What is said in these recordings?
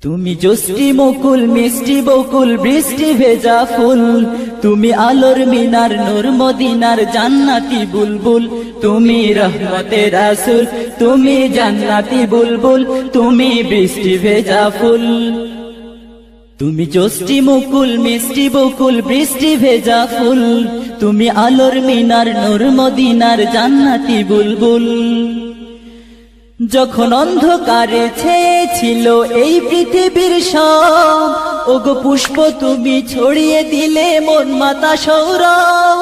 তুমি জোষ্টি মুকুল মিষ্টি বকুল বৃষ্টি ভেজা ফুল, তুমি আলোর মিনার নূর মদিনার জান্নাতি বুলবুল, তুমি রহমতের রাসূল, তুমি জান্নাতি বুলবুল, তুমি বৃষ্টি ভেজা ফুল। তুমি জোষ্টি মুকুল মিষ্টি বকুল বৃষ্টি ভেজা ফুল, তুমি আলোর মিনার নূর মদিনার জান্নাতি বুলবুল। যখন অন্ধকারে ছেয়েছিল এই পৃথিবীর সব, ওগো পুষ্প তুমি ছড়িয়ে দিলে মন মাতা সৌরভ।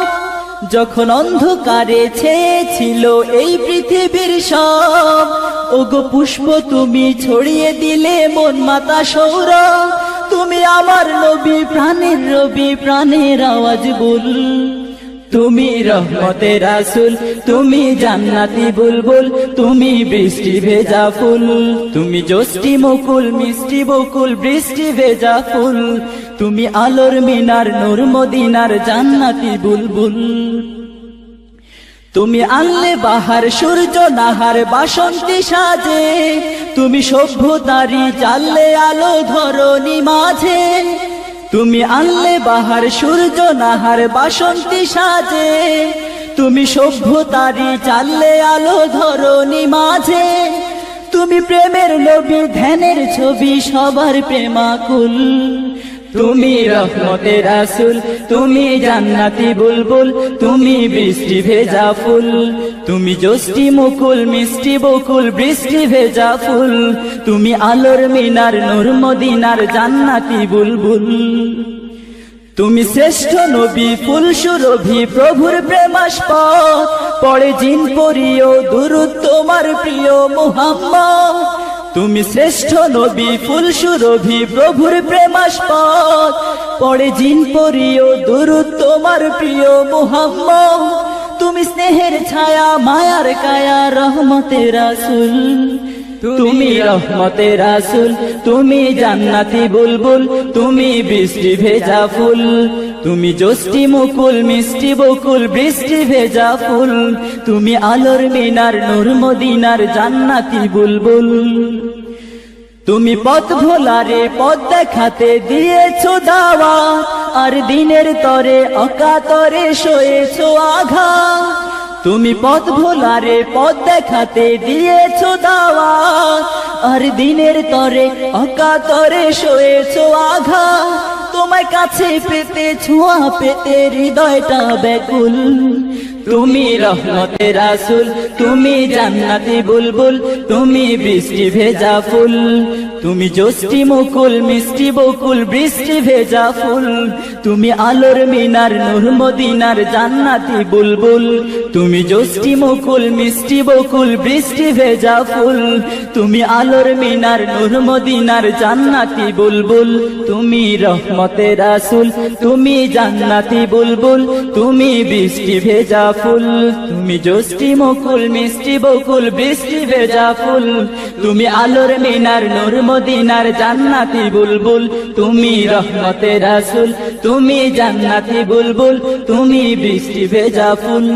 যখন অন্ধকারে ছেয়েছিল এই পৃথিবীর সব, ওগো পুষ্প তুমি ছড়িয়ে দিলে মন মাতা সৌরভ। তুমি আমার নবী প্রাণের রবি প্রাণের আওয়াজ বল, তুমি রহমতের রাসূল, তুমি জান্নাতি বুলবুল, তুমি বৃষ্টি ভেজা ফুল। তুমি জোষ্টি মুকুল মিষ্টি বকুল বৃষ্টি ভেজা ফুল, তুমি আলোর মিনার নূর মদিনার জান্নাতি বুলবুল। তুমি আনলে বাহার সূর্য নাহার বাসন্তী সাজে, তুমি সভ্যতারি জানলে আলো ধরণী মাঝে। তুমি আনলে বাহার সূর্য নাহার বাসন্তী সাজে, তুমি সভ্যতারি চাললে আলো ধরণী মাঝে। তুমি প্রেমের নবী ধ্যানের ছবি সবার প্রেমাকুল, তুমি রহমতের রাসূল, তুমি জান্নাতি বুলবুল, তুমি বৃষ্টি ভেজা ফুল। তুমি জোষ্টি মুকুল মিষ্টি বকুল বৃষ্টি ভেজা ফুল, তুমি আলোর মিনার নূর মদিনার জান্নাতি বুলবুল। তুমি শ্রেষ্ঠ নবী ফুল সুরভি প্রভুর প্রেমাস্পদ, পড়ে জিন পরিও দুরূদ তোমার প্রিয় মুহাম্মদ। তুমি শ্রেষ্ঠ নবী ফুল সুরভি প্রভুর প্রেমাস্পদ, পড়ে জিন পরিও দুরূদ তোমার প্রিয় মুহাম্মদ। তুমি স্নেহের ছায়া মায়ার কায়া রহমতের রাসূল, তুমি রহমতের রাসূল, তুমি জান্নাতি বুলবুল, তুমি বৃষ্টি ভেজা ফুল। তুমি জোষ্টি মুকুল মিষ্টি বকুল বৃষ্টি ভেজা ফুল, তুমি আলোর মিনার নূর মদিনার জান্নাতি বুলবুল। তুমি পথ ভোলারে পথ দেখাতে দিয়েছো দাওয়াত, আর দিনের তরে অকাতরে সয়েছো আঘাত। তুমি পথ ভোলারে পথ দেখাতে দিয়েছো দাওয়াত, আর দিনের তরে অকাতরে সয়েছো আঘাত। তোমায় কাছে পেতে ছোঁয়া পেতে হৃদয়টা ব্যাকুল, তুমি রহমতের রাসূল, তুমি জান্নাতি বুলবুল, তুমি বৃষ্টি ভেজা ফুল। তুমি জোষ্টি মুকুল মিষ্টি বকুল বৃষ্টি ভেজা ফুল, তুমি আলোর মিনার নূর মদিনার জান্নাতি বুলবুল। তুমি জোষ্টি মুকুল মিষ্টি বকুল বৃষ্টি ভেজা ফুল, তুমি আলোর মিনার নূর মদিনার জান্নাতি বুলবুল। তুমি রহমতের রাসূল, তুমি জান্নাতি বুলবুল, তুমি বৃষ্টি ভেজা ফুল। তুমি জোষ্টি মুকুল মিষ্টি বকুল বৃষ্টি ভেজা ফুল, তুমি আলোর মিনার নূর মদিনার জান্নাতি বুলবুল। তুমি রহমতের রাসূল, তুমি জান্নাতি বুলবুল, তুমি বৃষ্টি ভেজা ফুল।